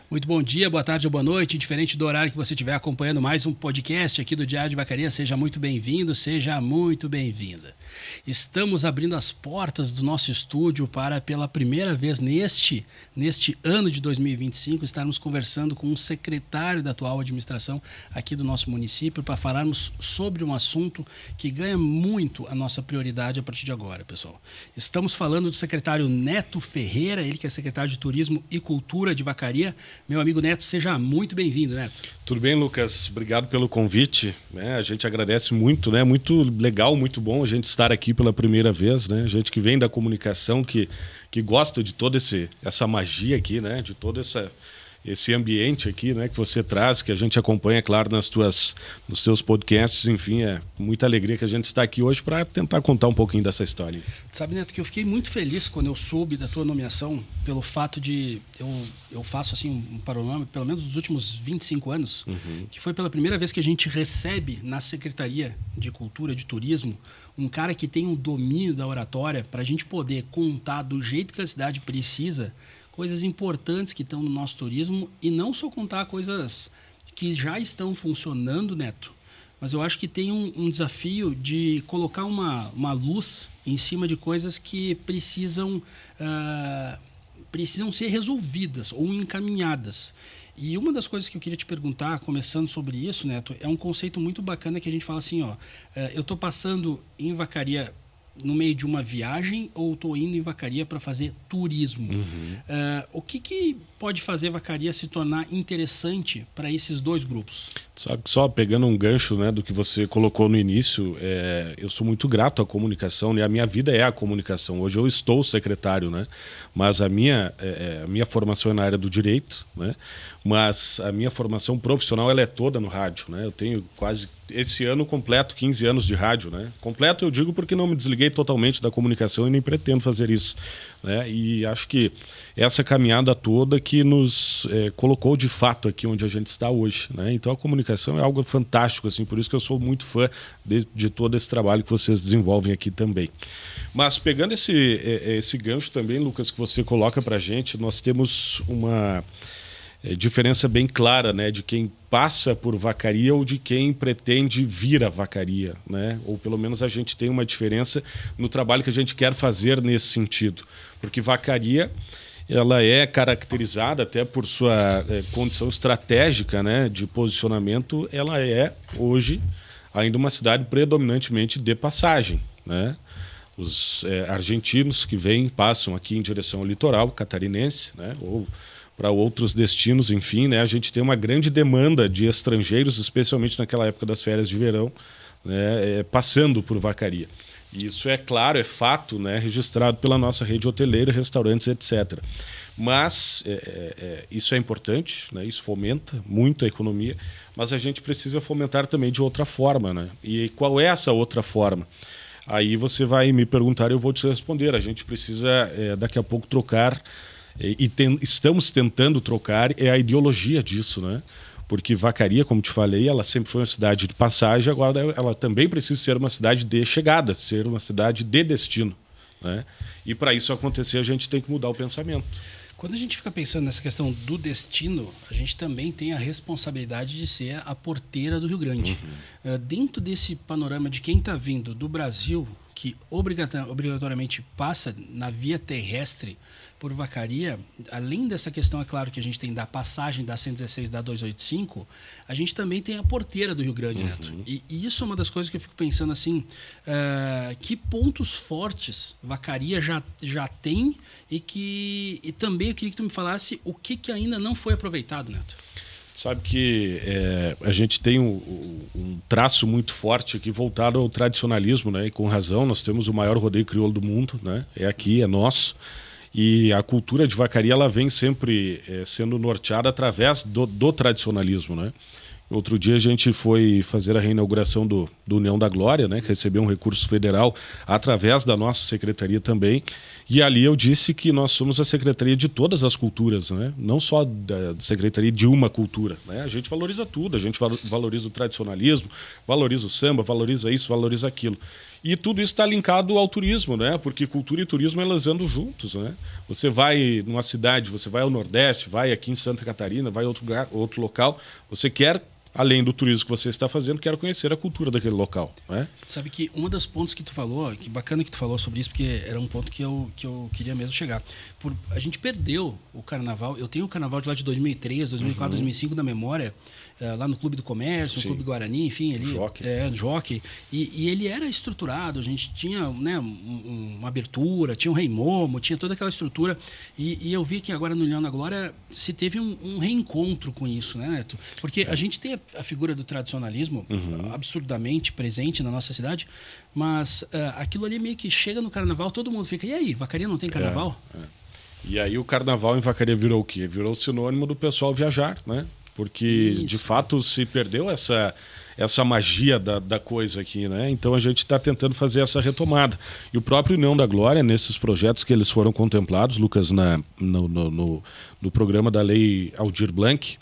Muito bom dia, boa tarde ou boa noite, diferente do horário que você estiver acompanhando mais um podcast aqui do Diário de Vacaria, seja muito bem-vindo, seja muito bem-vinda. Estamos abrindo as portas do nosso estúdio para, pela primeira vez neste ano de 2025, estarmos conversando com um secretário da atual administração aqui do nosso município para falarmos sobre um assunto que ganha muito a nossa prioridade a partir de agora, pessoal. Estamos falando do secretário Neto Ferreira, ele que é secretário de Turismo e Cultura de Vacaria. Meu amigo Neto, seja muito bem-vindo, Neto. Tudo bem, Lucas? Obrigado pelo convite. A gente agradece muito, né? Muito legal, muito bom a gente estar aqui pela primeira vez, né? A gente que vem da comunicação, que gosta de toda essa magia aqui, né? De todo esse ambiente aqui, né? Que você traz, que a gente acompanha, claro, nos teus podcasts. Enfim, é muita alegria que a gente está aqui hoje para tentar contar um pouquinho dessa história. Sabe, Neto, que eu fiquei muito feliz quando eu soube da tua nomeação, pelo fato de eu faço assim um panorama, pelo menos nos últimos 25 anos, que foi pela primeira vez que a gente recebe na Secretaria de Cultura, de Turismo, um cara que tem um domínio da oratória para a gente poder contar do jeito que a cidade precisa coisas importantes que estão no nosso turismo e não só contar coisas que já estão funcionando, Neto, mas eu acho que tem um desafio de colocar uma luz em cima de coisas que precisam ser resolvidas ou encaminhadas. E uma das coisas que eu queria te perguntar, começando sobre isso, Neto, é um conceito muito bacana que a gente fala assim, eu estou passando em Vacaria no meio de uma viagem ou estou indo em Vacaria para fazer turismo? O que pode fazer Vacaria se tornar interessante para esses dois grupos? Sabe, só pegando um gancho, né, do que você colocou no início, eu sou muito grato à comunicação, né? A minha vida é a comunicação. Hoje eu estou secretário, né? Mas a minha formação é na área do direito, né? Mas a minha formação profissional ela é toda no rádio, né? Eu tenho quase, esse ano completo 15 anos de rádio, né? Completo eu digo porque não me desliguei totalmente da comunicação e nem pretendo fazer isso, né? E acho que essa caminhada toda que nos colocou de fato aqui onde a gente está hoje, né? Então a comunicação é algo fantástico, assim, por isso que eu sou muito fã de todo esse trabalho que vocês desenvolvem aqui também. Mas pegando esse gancho também, Lucas, que você coloca para a gente, nós temos uma diferença bem clara, né, de quem passa por Vacaria ou de quem pretende vir a Vacaria, né? Ou pelo menos a gente tem uma diferença no trabalho que a gente quer fazer nesse sentido, porque Vacaria ela é caracterizada até por sua condição estratégica, né, de posicionamento. Ela é hoje ainda uma cidade predominantemente de passagem, né? Os argentinos que passam aqui em direção ao litoral catarinense, né, ou para outros destinos, enfim, né? A gente tem uma grande demanda de estrangeiros, especialmente naquela época das férias de verão, né? Passando por Vacaria. E isso é claro, é fato, né? Registrado pela nossa rede hoteleira, restaurantes, etc. Mas isso é importante, né? Isso fomenta muito a economia, mas a gente precisa fomentar também de outra forma, né? E qual é essa outra forma? Aí você vai me perguntar e eu vou te responder. A gente precisa, daqui a pouco, trocar... estamos tentando trocar a ideologia disso, né? Porque Vacaria, como te falei, ela sempre foi uma cidade de passagem, agora ela também precisa ser uma cidade de chegada, ser uma cidade de destino, né? E para isso acontecer, a gente tem que mudar o pensamento. Quando a gente fica pensando nessa questão do destino, a gente também tem a responsabilidade de ser a porteira do Rio Grande. Dentro desse panorama de quem está vindo do Brasil, que obrigatoriamente passa na via terrestre por Vacaria, além dessa questão, é claro, que a gente tem da passagem da 116 da 285, a gente também tem a porteira do Rio Grande, Neto. E isso é uma das coisas que eu fico pensando assim, que pontos fortes Vacaria já tem e também eu queria que tu me falasse o que ainda não foi aproveitado, Neto. Sabe que a gente tem um traço muito forte aqui voltado ao tradicionalismo, né? E com razão, nós temos o maior rodeio crioulo do mundo, né? É aqui, é nosso. E a cultura de Vacaria ela vem sempre sendo norteada através do tradicionalismo, né? Outro dia a gente foi fazer a reinauguração do União da Glória, né, que recebeu um recurso federal através da nossa secretaria também. E ali eu disse que nós somos a secretaria de todas as culturas, né? Não só da secretaria de uma cultura, né? A gente valoriza tudo, a gente valoriza o tradicionalismo, valoriza o samba, valoriza isso, valoriza aquilo. E tudo isso está linkado ao turismo, né? Porque cultura e turismo elas andam juntos, né? Você vai numa cidade, você vai ao Nordeste, vai aqui em Santa Catarina, vai a outro lugar, outro local, você quer, além do turismo que você está fazendo, quer conhecer a cultura daquele local, né? Sabe que um dos pontos que tu falou, que bacana que tu falou sobre isso, porque era um ponto que eu queria mesmo chegar. A gente perdeu o carnaval. Eu tenho o carnaval de lá de 2003, 2004, 2005 na memória, lá no Clube do Comércio, no Clube Guarani, enfim, ali, Jockey. E ele era estruturado, a gente tinha, né, uma abertura, tinha um Rei Momo, tinha toda aquela estrutura. E eu vi que agora no União da Glória se teve um reencontro com isso, né, Neto? Porque a gente tem a figura do tradicionalismo absurdamente presente na nossa cidade, mas aquilo ali meio que chega no carnaval, todo mundo fica, e aí, Vacaria não tem carnaval? E aí o carnaval em Vacaria virou o quê? Virou sinônimo do pessoal viajar, né? Porque, de fato, se perdeu essa magia da coisa aqui, né? Então a gente está tentando fazer essa retomada. E o próprio União da Glória, nesses projetos que eles foram contemplados, Lucas, no programa da Lei Aldir Blanc,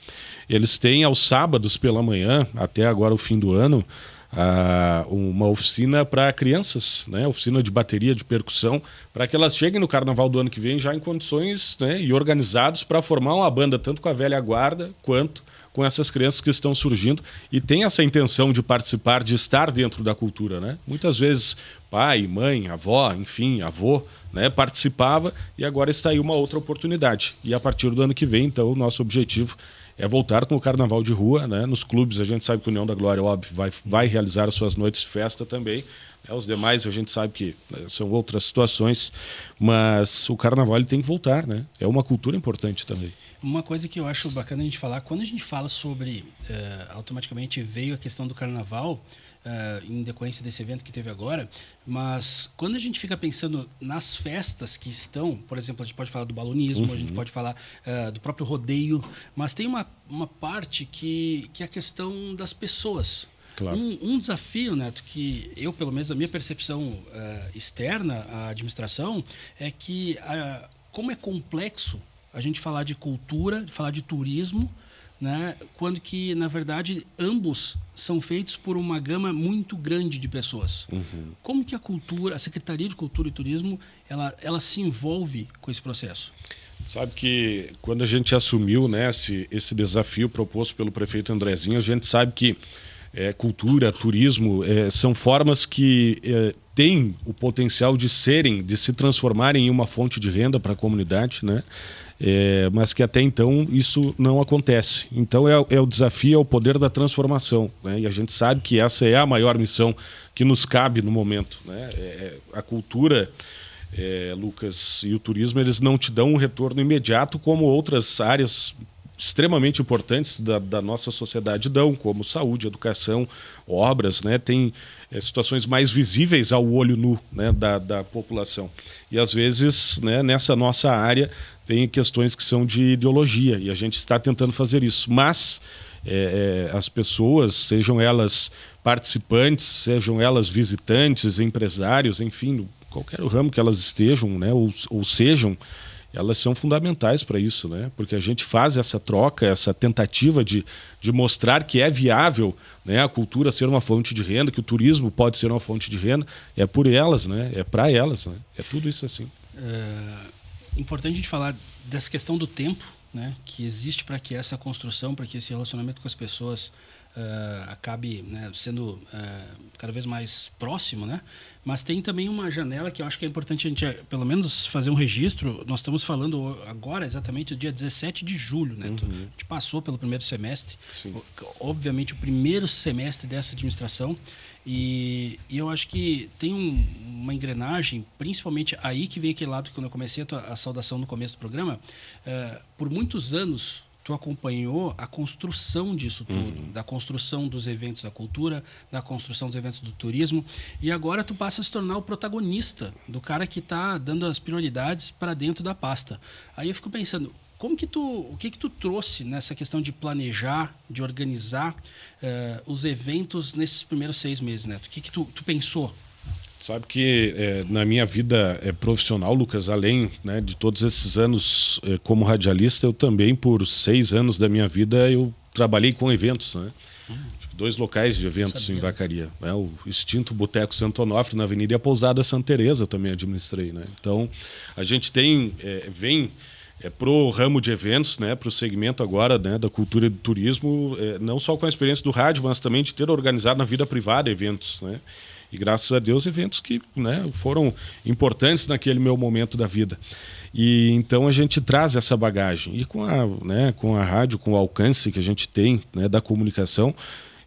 eles têm aos sábados pela manhã, até agora o fim do ano, uma oficina para crianças, né? Oficina de bateria, de percussão, para que elas cheguem no carnaval do ano que vem já em condições, né, e organizados para formar uma banda, tanto com a velha guarda quanto com essas crianças que estão surgindo e tem essa intenção de participar, de estar dentro da cultura, né? Muitas vezes pai, mãe, avó, enfim, avô, né, participava e agora está aí uma outra oportunidade. E a partir do ano que vem, então, o nosso objetivo é voltar com o carnaval de rua, né? Nos clubes, a gente sabe que a União da Glória, óbvio, vai realizar as suas noites de festa também. Os demais, a gente sabe que, né, são outras situações, mas o carnaval ele tem que voltar, né? É uma cultura importante também. Uma coisa que eu acho bacana a gente falar, quando a gente fala sobre, automaticamente veio a questão do carnaval, em decorrência desse evento que teve agora, mas quando a gente fica pensando nas festas que estão, por exemplo, a gente pode falar do balonismo, a gente pode falar do próprio rodeio, mas tem uma parte que é a questão das pessoas. Claro. Um desafio, Neto, que eu, pelo menos, a minha percepção externa à administração, é que como é complexo a gente falar de cultura, falar de turismo, né, quando que, na verdade, ambos são feitos por uma gama muito grande de pessoas. Como que a Secretaria de Cultura e Turismo, ela se envolve com esse processo? Sabe que quando a gente assumiu, né, esse desafio proposto pelo prefeito Andrezinho, a gente sabe que cultura, turismo, são formas que têm o potencial de se transformarem em uma fonte de renda para a comunidade, né? Mas que até então isso não acontece. Então o desafio é o poder da transformação, né? E a gente sabe que essa é a maior missão que nos cabe no momento, né? A cultura, Lucas, e o turismo, eles não te dão um retorno imediato como outras áreas extremamente importantes da nossa sociedade dão, como saúde, educação, obras, né? Tem situações mais visíveis ao olho nu, né, da população. E às vezes, né, nessa nossa área tem questões que são de ideologia e a gente está tentando fazer isso. Mas as pessoas, sejam elas participantes, sejam elas visitantes, empresários, enfim, qualquer ramo que elas estejam, né, ou sejam, elas são fundamentais para isso, né? Porque a gente faz essa troca, essa tentativa de mostrar que é viável, né, a cultura ser uma fonte de renda, que o turismo pode ser uma fonte de renda, é por elas, né? É para elas, né? É tudo isso assim. Importante a gente falar dessa questão do tempo, né, que existe para que essa construção, para que esse relacionamento com as pessoas acabe, né, sendo cada vez mais próximo, né? Mas tem também uma janela que eu acho que é importante a gente, pelo menos, fazer um registro. Nós estamos falando agora exatamente do dia 17 de julho, né? A gente passou pelo primeiro semestre. Sim. Obviamente, o primeiro semestre dessa administração. E eu acho que tem uma engrenagem, principalmente aí que vem aquele lado que quando eu comecei a saudação no começo do programa, por muitos anos tu acompanhou a construção disso tudo, da construção dos eventos da cultura, da construção dos eventos do turismo, e agora tu passa a se tornar o protagonista do cara que está dando as prioridades para dentro da pasta. Aí eu fico pensando, o que tu trouxe nessa questão de planejar, de organizar os eventos nesses primeiros 6 meses, Neto? O que tu pensou? Sabe que na minha vida profissional, Lucas, além, né, de todos esses anos como radialista, eu também, por 6 anos da minha vida, eu trabalhei com eventos, né? 2 locais de eventos em Vacaria, né? O extinto Boteco Santo Onofre na Avenida e a Pousada Santa Teresa também administrei, né? Então a gente vem para o ramo de eventos, né, para o segmento agora, né, da cultura e do turismo, não só com a experiência do rádio, mas também de ter organizado na vida privada eventos, né? E graças a Deus eventos que, né, foram importantes naquele meu momento da vida. E então a gente traz essa bagagem. E com a rádio, com o alcance que a gente tem, né, da comunicação,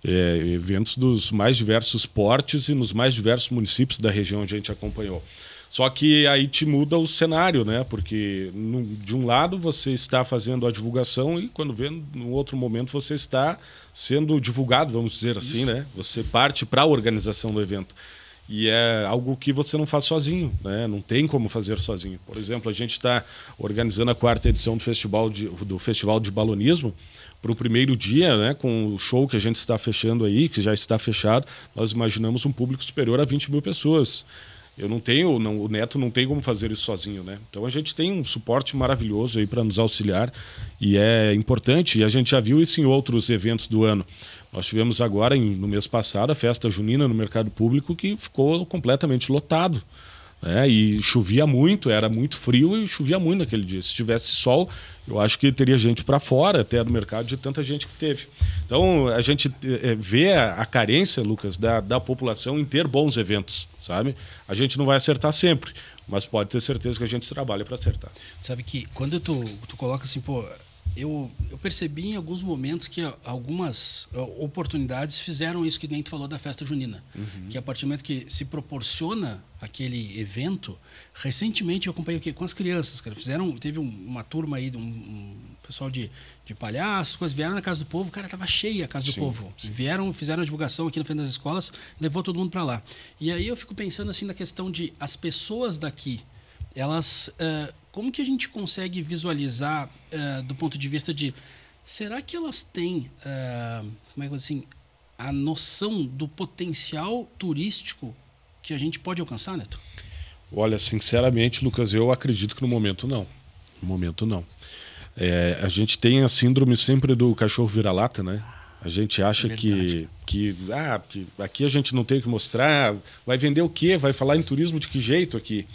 eventos dos mais diversos portes e nos mais diversos municípios da região onde a gente acompanhou. Só que aí te muda o cenário, né? Porque de um lado você está fazendo a divulgação e quando vê no outro momento você está sendo divulgado, vamos dizer assim, né? Você parte para a organização do evento. E é algo que você não faz sozinho, né? Não tem como fazer sozinho. Por exemplo, a gente está organizando a 4ª edição do Festival de Balonismo. Para o primeiro dia, né, com o show que a gente está fechando aí, que já está fechado, nós imaginamos um público superior a 20 mil pessoas. O Neto não tem como fazer isso sozinho, né? Então a gente tem um suporte maravilhoso aí para nos auxiliar e é importante, e a gente já viu isso em outros eventos do ano. Nós tivemos agora, no mês passado, a festa junina no Mercado Público que ficou completamente lotado, né? E chovia muito, era muito frio e chovia muito naquele dia. Se tivesse sol, eu acho que teria gente para fora até do mercado de tanta gente que teve. Então a gente vê a carência, Lucas, da população em ter bons eventos, sabe? A gente não vai acertar sempre, mas pode ter certeza que a gente trabalha para acertar. Sabe que quando tu coloca assim, pô, eu percebi em alguns momentos que algumas oportunidades fizeram isso que nem tu falou da festa junina. Que a partir do momento que se proporciona aquele evento, recentemente eu acompanhei o quê? Com as crianças, cara. Teve uma turma aí, um pessoal de palhaços, coisas, vieram na Casa do Povo, cara, tava cheia a Casa do Povo. Sim. Fizeram a divulgação aqui na frente das escolas, levou todo mundo para lá. E aí eu fico pensando assim na questão de as pessoas daqui, elas... como que a gente consegue visualizar do ponto de vista de... Será que elas têm, como é que assim, a noção do potencial turístico que a gente pode alcançar, Neto? Olha, sinceramente, Lucas, eu acredito que no momento não. No momento não. A gente tem a síndrome sempre do cachorro vira-lata, né? A gente acha que aqui a gente não tem o que mostrar, vai vender o quê? Vai falar em turismo de que jeito aqui?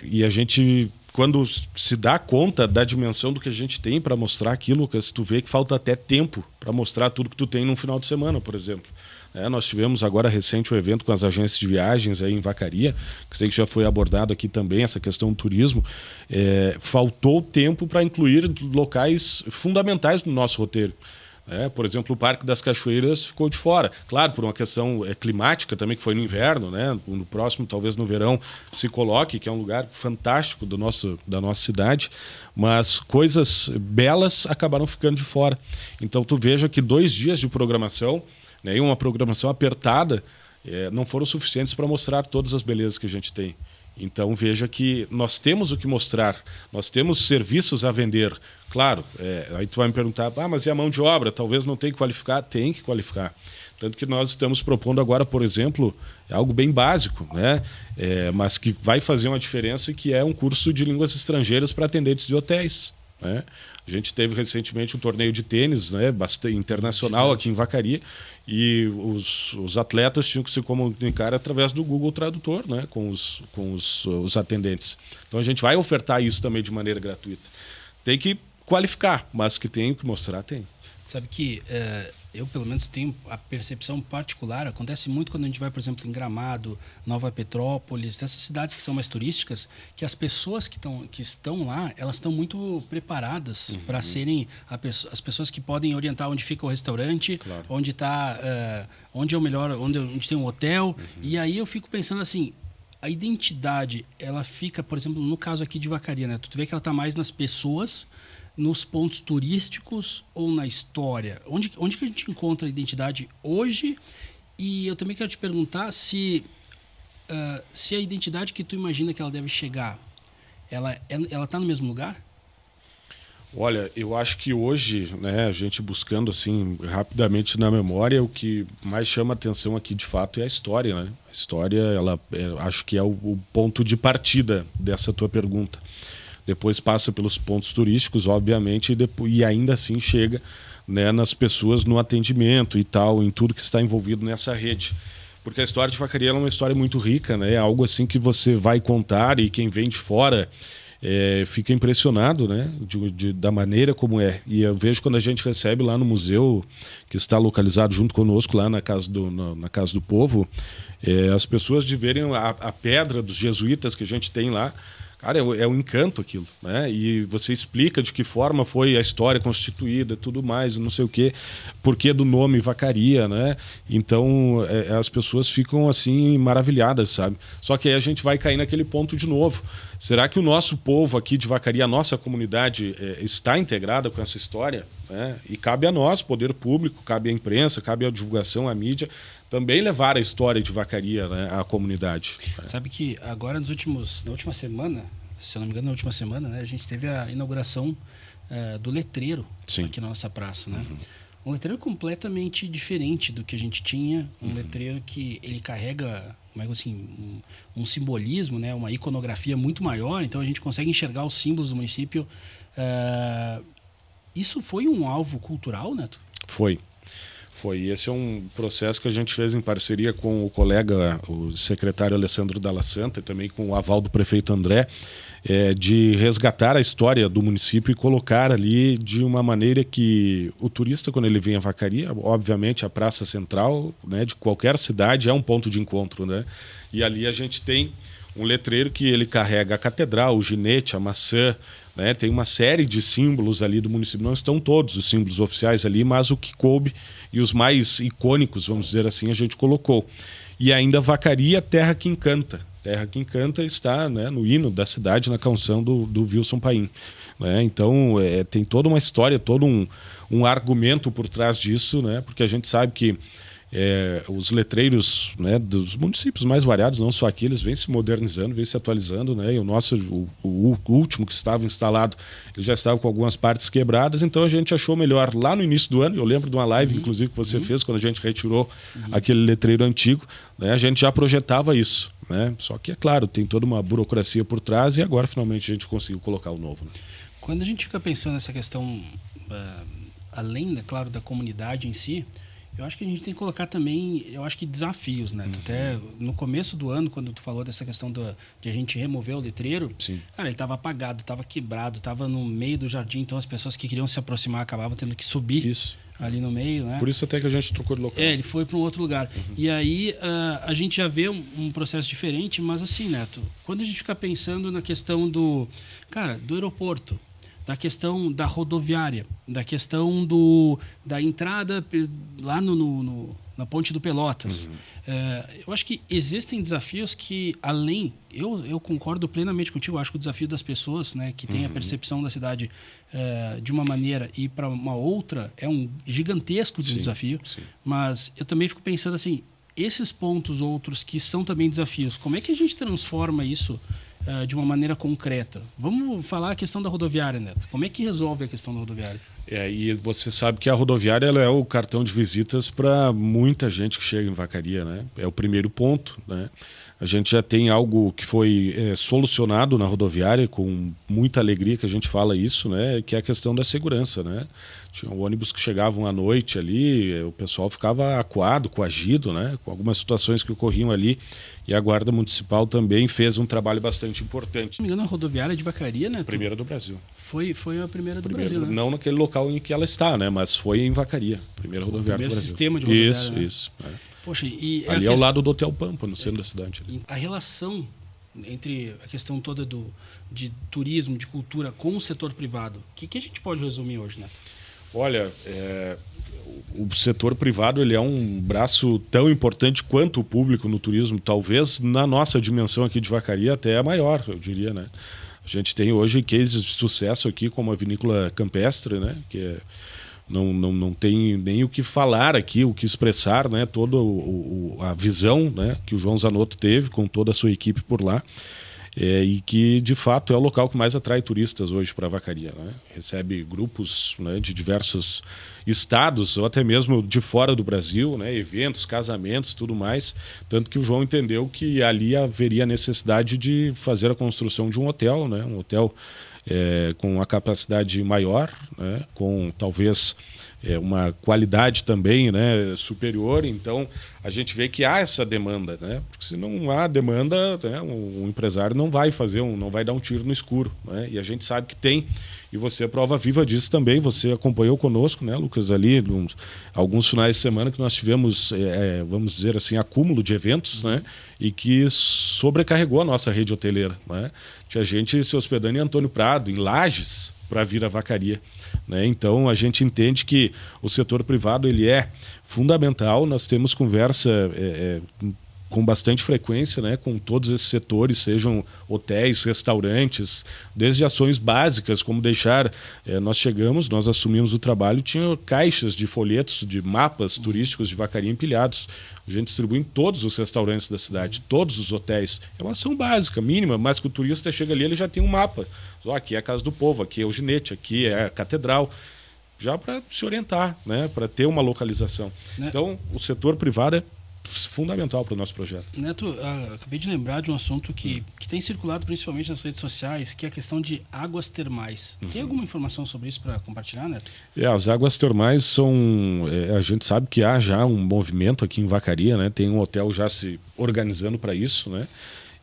E a gente, quando se dá conta da dimensão do que a gente tem para mostrar aqui, Lucas, tu vê que falta até tempo para mostrar tudo que tu tem num final de semana, por exemplo. Nós tivemos agora recente um evento com as agências de viagens aí em Vacaria, que sei que já foi abordado aqui também, essa questão do turismo. Faltou tempo para incluir locais fundamentais no nosso roteiro. Por exemplo, o Parque das Cachoeiras ficou de fora. Claro, por uma questão climática também, que foi no inverno, né? No próximo, talvez no verão, se coloque, que é um lugar fantástico da nossa cidade, mas coisas belas acabaram ficando de fora. Então, tu veja que 2 dias de programação, né, e uma programação apertada, não foram suficientes para mostrar todas as belezas que a gente tem. Então veja que nós temos o que mostrar, nós temos serviços a vender. Claro, aí tu vai me perguntar, mas e a mão de obra? Talvez não tenha que qualificar. Tem que qualificar. Tanto que nós estamos propondo agora, por exemplo, algo bem básico, né? Mas que vai fazer uma diferença, que é um curso de línguas estrangeiras para atendentes de hotéis, né? A gente teve recentemente um torneio de tênis, né, bastante internacional aqui em Vacaria, e os atletas tinham que se comunicar através do Google Tradutor, né, com os atendentes. Então a gente vai ofertar isso também de maneira gratuita. Tem que qualificar, mas que tem que mostrar, tem. Sabe que eu, pelo menos, tenho a percepção particular, acontece muito quando a gente vai, por exemplo, em Gramado, Nova Petrópolis, dessas cidades que são mais turísticas, que as pessoas que estão lá, elas estão muito preparadas para serem as pessoas que podem orientar onde fica o restaurante, claro, onde está, onde é o melhor, onde tem um hotel. E aí eu fico pensando assim, a identidade, ela fica, por exemplo, no caso aqui de Vacaria, né? Tu vê que ela está mais nas pessoas, nos pontos turísticos ou na história? Onde que a gente encontra a identidade hoje? E eu também quero te perguntar se a identidade que tu imagina que ela deve chegar, ela está no mesmo lugar? Olha, eu acho que hoje, né, a gente buscando assim rapidamente na memória, o que mais chama atenção aqui de fato é a história, né? A história, acho que é o ponto de partida dessa tua pergunta. Depois passa pelos pontos turísticos, obviamente, e ainda assim chega né, nas pessoas, no atendimento e tal, em tudo que está envolvido nessa rede. Porque a história de Vacaria é uma história muito rica, né? É algo assim que você vai contar e quem vem de fora fica impressionado, né? Da maneira como é. E eu vejo quando a gente recebe lá no museu, que está localizado junto conosco lá na Casa do Povo, as pessoas de verem a pedra dos jesuítas que a gente tem lá. Cara, é um encanto aquilo, né? E você explica de que forma foi a história constituída, tudo mais, não sei o quê, porquê do nome Vacaria, né? Então, as pessoas ficam assim maravilhadas, sabe? Só que aí a gente vai cair naquele ponto de novo. Será que o nosso povo aqui de Vacaria, a nossa comunidade, está integrada com essa história? Né? E cabe a nós, poder público, cabe à imprensa, cabe à divulgação, à mídia, também levar a história de Vacaria, né, à comunidade. Sabe que agora na última semana, se eu não me engano, na última semana, né, a gente teve a inauguração do letreiro aqui na nossa praça, né? Um letreiro completamente diferente do que a gente tinha, letreiro que ele carrega, como é assim, um simbolismo, né, uma iconografia muito maior, então a gente consegue enxergar os símbolos do município. Isso foi um alvo cultural, Neto? Foi. Esse é um processo que a gente fez em parceria com o colega, o secretário Alessandro Dalla Santa, e também com o aval do prefeito André, de resgatar a história do município e colocar ali de uma maneira que o turista, quando ele vem a Vacaria, obviamente a Praça Central, né, de qualquer cidade é um ponto de encontro, né? E ali a gente tem um letreiro que ele carrega a catedral, o ginete, a maçã, né? Tem uma série de símbolos ali do município. Não estão todos os símbolos oficiais ali, mas o que coube e os mais icônicos, vamos dizer assim, a gente colocou. E ainda Vacaria, terra que encanta. Terra que encanta está, né, no hino da cidade, na canção do Wilson Paim. Né? Então, tem toda uma história, todo um argumento por trás disso, né? Porque a gente sabe que os letreiros, né, dos municípios mais variados, não só aqui, eles vêm se modernizando, vêm se atualizando, né? E o nosso, o último que estava instalado, ele já estava com algumas partes quebradas, então a gente achou melhor lá no início do ano. Eu lembro de uma live, inclusive, que você fez quando a gente retirou aquele letreiro antigo, né? A gente já projetava isso, né? Só que, é claro, tem toda uma burocracia por trás e agora finalmente a gente conseguiu colocar o novo. Né? Quando a gente fica pensando nessa questão, além, claro, da comunidade em si, eu acho que a gente tem que colocar também, eu acho que desafios, né? Até no começo do ano, quando tu falou dessa questão de a gente remover o letreiro, cara, ele estava apagado, estava quebrado, estava no meio do jardim, então as pessoas que queriam se aproximar acabavam tendo que subir ali no meio, né? Por isso até que a gente trocou de local. Ele foi para um outro lugar. E aí a gente já vê um processo diferente, mas assim, Neto, quando a gente fica pensando na questão do aeroporto, da questão da rodoviária, da questão da entrada lá na Ponte do Pelotas. Eu acho que existem desafios que, além... Eu concordo plenamente contigo, eu acho que o desafio das pessoas, né, que têm a percepção da cidade de uma maneira e para uma outra é um gigantesco desafio, mas eu também fico pensando assim, esses pontos outros que são também desafios, como é que a gente transforma isso de uma maneira concreta? Vamos falar a questão da rodoviária, Neto. Como é que resolve a questão da rodoviária? E você sabe que a rodoviária ela é o cartão de visitas para muita gente que chega em Vacaria, né? É o primeiro ponto, né? A gente já tem algo que foi solucionado na rodoviária, com muita alegria que a gente fala isso, né? Que é a questão da segurança, né? Tinha ônibus que chegavam à noite ali, o pessoal ficava acuado, coagido, né? Com algumas situações que ocorriam ali. E a Guarda Municipal também fez um trabalho bastante importante. Se não me engano, a rodoviária de Vacaria, né? Primeira do Brasil. Foi a primeira do Brasil, né? Não naquele local em que ela está, né? Mas foi em Vacaria, primeira rodoviária do Brasil. Sistema de rodoviária. Isso. Poxa, ali ao lado do Hotel Pampa, no centro da cidade. A relação entre a questão toda de turismo, de cultura com o setor privado, o que a gente pode resumir hoje, Neto? Olha, o setor privado ele é um braço tão importante quanto o público no turismo, talvez na nossa dimensão aqui de Vacaria até é maior, eu diria, né? A gente tem hoje cases de sucesso aqui como a Vinícola Campestre, né? Que não tem nem o que falar aqui, o que expressar, né? Toda a visão, né, que o João Zanotto teve com toda a sua equipe por lá. E que, de fato, é o local que mais atrai turistas hoje para Vacaria. Né? Recebe grupos, né, de diversos estados, ou até mesmo de fora do Brasil, né, eventos, casamentos, tudo mais. Tanto que o João entendeu que ali haveria necessidade de fazer a construção de um hotel, né, um hotel com uma capacidade maior, né, com talvez uma qualidade também, né, superior. Então, a gente vê que há essa demanda, né? Porque se não há demanda, né, um empresário não vai não vai dar um tiro no escuro, né? E a gente sabe que tem. E você é prova viva disso também. Você acompanhou conosco, né, Lucas, ali alguns finais de semana que nós tivemos, vamos dizer assim, acúmulo de eventos, né? E que sobrecarregou a nossa rede hoteleira, né? Tinha gente se hospedando em Antônio Prado, em Lages, para vir à Vacaria, né? Então a gente entende que o setor privado ele é fundamental. Nós temos conversa com bastante frequência, né, com todos esses setores, sejam hotéis, restaurantes, desde ações básicas como nós assumimos o trabalho, tinha caixas de folhetos, de mapas turísticos de Vacaria empilhados. A gente distribui em todos os restaurantes da cidade, todos os hotéis. É uma ação básica, mínima, mas que o turista chega ali, ele já tem um mapa. Aqui é a Casa do Povo, aqui é o Ginete, aqui é a Catedral, já para se orientar, né, para ter uma localização. Né? Então, o setor privado é fundamental para o nosso projeto. Neto, acabei de lembrar de um assunto que tem circulado principalmente nas redes sociais, que é a questão de águas termais. Tem alguma informação sobre isso para compartilhar, Neto? As águas termais são... a gente sabe que há já um movimento aqui em Vacaria, né? Tem um hotel já se organizando para isso, né?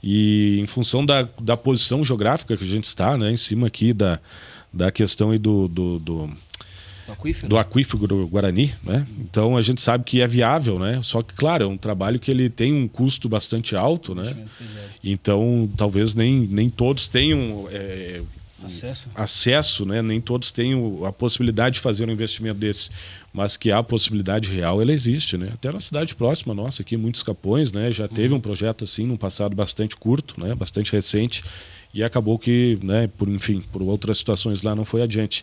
E em função da posição geográfica que a gente está, né? Em cima aqui da questão aí do aquífero do Guarani, né? Então a gente sabe que é viável, né? Só que, claro, é um trabalho que ele tem um custo bastante alto, né? Então talvez nem todos tenham acesso, né? Nem todos tenham a possibilidade de fazer um investimento desse, mas que a possibilidade real, ela existe, né? Até na cidade próxima nossa aqui, Muitos Capões, né? Já teve um projeto assim num passado bastante curto, né? Bastante recente, e acabou que, né? Por outras situações lá não foi adiante.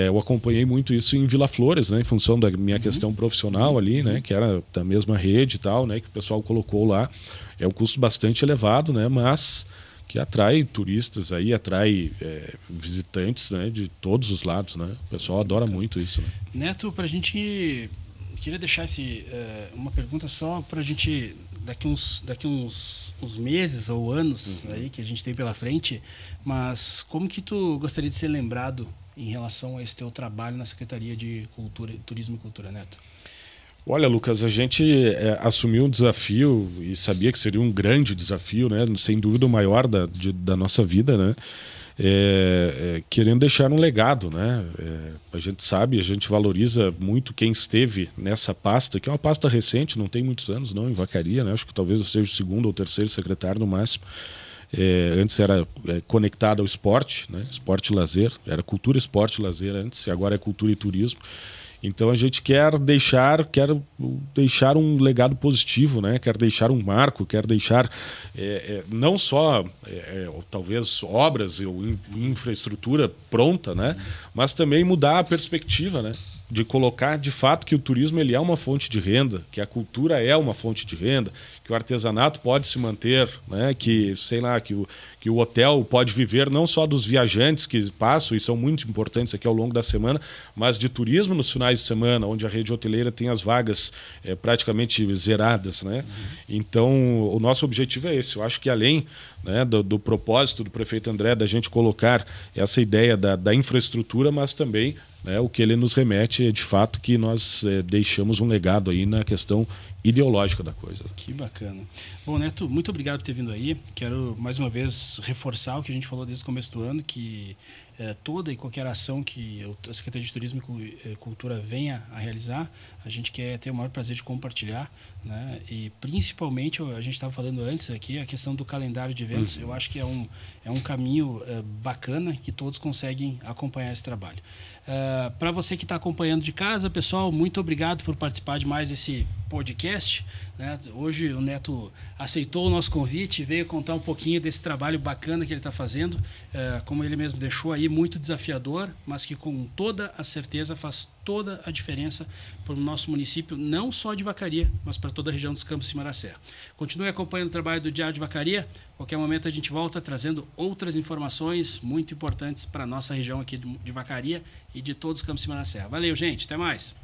Eu acompanhei muito isso em Vila Flores, né, em função da minha questão profissional ali, né, que era da mesma rede e tal, né, que o pessoal colocou lá. É um custo bastante elevado, né, mas que atrai turistas aí, atrai visitantes, né, de todos os lados, né. O pessoal adora muito isso, né. Neto, para a gente queria deixar uma pergunta só para a gente daqui uns meses ou anos aí que a gente tem pela frente, mas como que tu gostaria de ser lembrado em relação a esse teu trabalho na Secretaria de Turismo e Cultura, Neto? Olha, Lucas, a gente assumiu um desafio e sabia que seria um grande desafio, né? Sem dúvida o maior da nossa vida, né? Querendo deixar um legado, né? A gente sabe, a gente valoriza muito quem esteve nessa pasta, que é uma pasta recente, não tem muitos anos não, em Vacaria, né? Acho que talvez eu seja o segundo ou terceiro secretário no máximo. Antes era conectado ao esporte, né? Esporte e lazer, era cultura, esporte e lazer antes, e agora é cultura e turismo. Então a gente quer deixar um legado positivo, né? Quer deixar um marco, quer deixar não só talvez obras ou infraestrutura pronta, né? Mas também mudar a perspectiva, né? De colocar de fato que o turismo ele é uma fonte de renda, que a cultura é uma fonte de renda, que o artesanato pode se manter, né? Que que o hotel pode viver não só dos viajantes que passam e são muito importantes aqui ao longo da semana, mas de turismo nos finais de semana, onde a rede hoteleira tem as vagas praticamente zeradas, né? Então o nosso objetivo é esse. Eu acho que além, né, do propósito do prefeito André da gente colocar essa ideia da infraestrutura, mas também, né, o que ele nos remete é de fato que nós deixamos um legado aí na questão ideológica da coisa. Que bacana. Bom, Neto, muito obrigado por ter vindo aí. Quero mais uma vez reforçar o que a gente falou desde o começo do ano, que toda e qualquer ação que a Secretaria de Turismo e Cultura venha a realizar, a gente quer ter o maior prazer de compartilhar, né? E principalmente, a gente estava falando antes aqui, a questão do calendário de eventos. Eu acho que é um caminho bacana que todos conseguem acompanhar esse trabalho. Para você que está acompanhando de casa, pessoal, muito obrigado por participar de mais esse podcast, né? Hoje o Neto aceitou o nosso convite, veio contar um pouquinho desse trabalho bacana que ele está fazendo, como ele mesmo deixou aí, muito desafiador, mas que com toda a certeza faz toda a diferença para o nosso município, não só de Vacaria, mas para toda a região dos Campos de Cima da Serra. Continue acompanhando o trabalho do Diário de Vacaria. Qualquer momento a gente volta trazendo outras informações muito importantes para a nossa região aqui de Vacaria e de todos os Campos de Cima da Serra. Valeu, gente. Até mais.